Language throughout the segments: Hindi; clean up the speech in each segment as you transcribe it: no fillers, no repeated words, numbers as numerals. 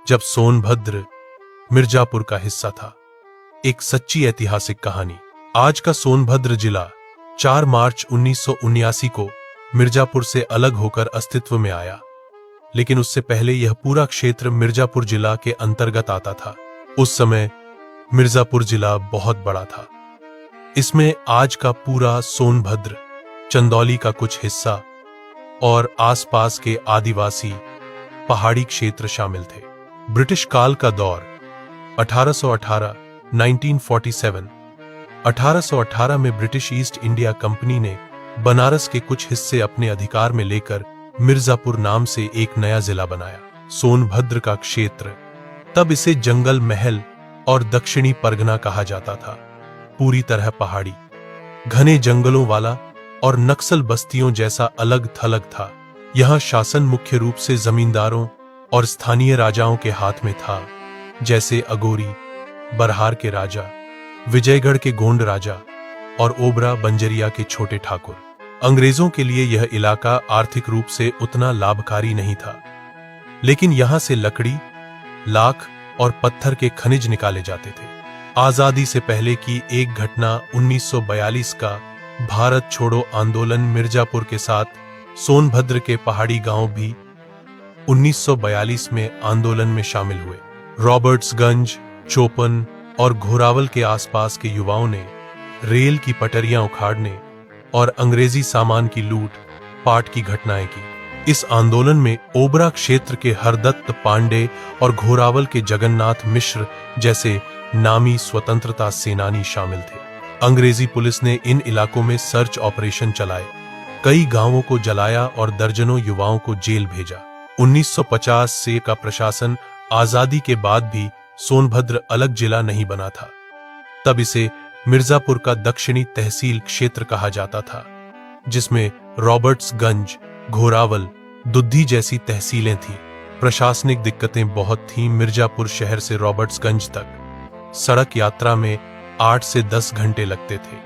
जब सोनभद्र मिर्जापुर का हिस्सा था। एक सच्ची ऐतिहासिक कहानी। आज का सोनभद्र जिला 4 मार्च 1979 को मिर्जापुर से अलग होकर अस्तित्व में आया, लेकिन उससे पहले यह पूरा क्षेत्र मिर्जापुर जिला के अंतर्गत आता था। उस समय मिर्जापुर जिला बहुत बड़ा था। इसमें आज का पूरा सोनभद्र, चंदौली का कुछ हिस्सा और आसपास के आदिवासी पहाड़ी क्षेत्र शामिल थे। ब्रिटिश काल का दौर 1818 1947। 1818 में ब्रिटिश ईस्ट इंडिया कंपनी ने बनारस के कुछ हिस्से अपने अधिकार में लेकर मिर्जापुर नाम से एक नया जिला बनाया। सोनभद्र का क्षेत्र, तब इसे जंगल महल और दक्षिणी परगना कहा जाता था, पूरी तरह पहाड़ी, घने जंगलों वाला और नक्सल बस्तियों जैसा अलग थलग था। यहां शासन मुख्य रूप से जमींदारों और स्थानीय राजाओं के हाथ में था, जैसे अगोरी, बरहार के राजा, विजयगढ़ के गोंड राजा और ओबरा बंजरिया के छोटे ठाकुर। अंग्रेजों के लिए यह इलाका आर्थिक रूप से उतना लाभकारी नहीं था, लेकिन यहां से लकड़ी, लाख और पत्थर के खनिज निकाले जाते थे। आजादी से पहले की एक घटना 1942 का भारत छोड़ो आंदोलन। मिर्जापुर के साथ सोनभद्र के पहाड़ी गांव भी 1942 में आंदोलन में शामिल हुए। रॉबर्ट्सगंज, चोपन और घोरावल के आसपास के युवाओं ने रेल की पटरियां उखाड़ने और अंग्रेजी सामान की लूट पाट की घटनाएं की। इस आंदोलन में ओबरा क्षेत्र के हरदत्त पांडे और घोरावल के जगन्नाथ मिश्र जैसे नामी स्वतंत्रता सेनानी शामिल थे। अंग्रेजी पुलिस ने इन इलाकों में सर्च ऑपरेशन चलाए, कई गांवों को जलाया और दर्जनों युवाओं को जेल भेजा। 1950 से का प्रशासन आजादी के बाद भी सोनभद्र अलग जिला नहीं बना था। तब इसे मिर्जापुर का दक्षिणी तहसील क्षेत्र कहा जाता था, जिसमें रॉबर्ट्सगंज, घोरावल, दुद्धी जैसी तहसीलें थीं। प्रशासनिक दिक्कतें बहुत थीं। मिर्जापुर शहर से रॉबर्ट्सगंज तक सड़क यात्रा में 8 से 10 घंटे लगते थे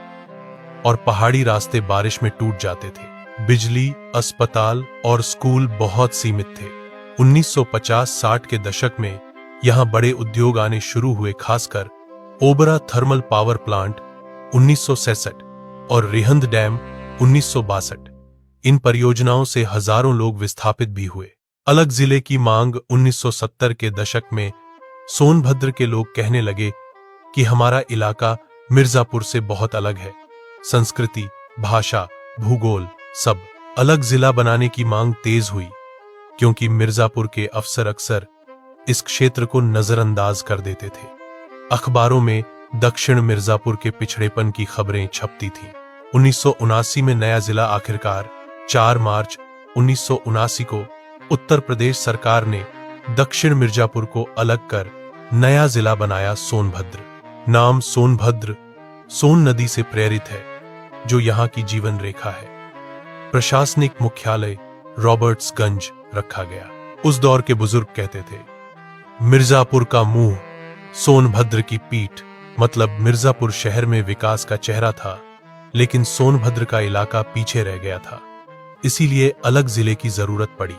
और पहाड़ी रास्ते बारिश में टूट जाते थे। बिजली, अस्पताल और स्कूल बहुत सीमित थे। 1950-60 के दशक में यहां बड़े उद्योग आने शुरू हुए, खासकर ओबरा थर्मल पावर प्लांट 1966 और रिहंद डैम 1962। इन परियोजनाओं से हजारों लोग विस्थापित भी हुए। अलग जिले की मांग 1970 के दशक में सोनभद्र के लोग कहने लगे कि हमारा इलाका मिर्जापुर से बहुत अलग है। संस्कृति, भाषा, भूगोल सब। अलग जिला बनाने की मांग तेज हुई, क्योंकि मिर्जापुर के अफसर अक्सर इस क्षेत्र को नजरअंदाज कर देते थे। अखबारों में दक्षिण मिर्जापुर के पिछड़ेपन की खबरें छपती थीं। 1979 में नया जिला आखिरकार 4 मार्च 1979 को उत्तर प्रदेश सरकार ने दक्षिण मिर्जापुर को अलग कर नया जिला बनाया, सोनभद्र। नाम सोनभद्र सोन नदी से प्रेरित है, जो यहाँ की जीवन रेखा है। प्रशासनिक मुख्यालय रॉबर्ट्सगंज रखा गया। उस दौर के बुजुर्ग कहते थे, मिर्जापुर का मुंह, सोनभद्र की पीठ। मतलब मिर्जापुर शहर में विकास का चेहरा था, लेकिन सोनभद्र का इलाका पीछे रह गया था। इसीलिए अलग जिले की जरूरत पड़ी।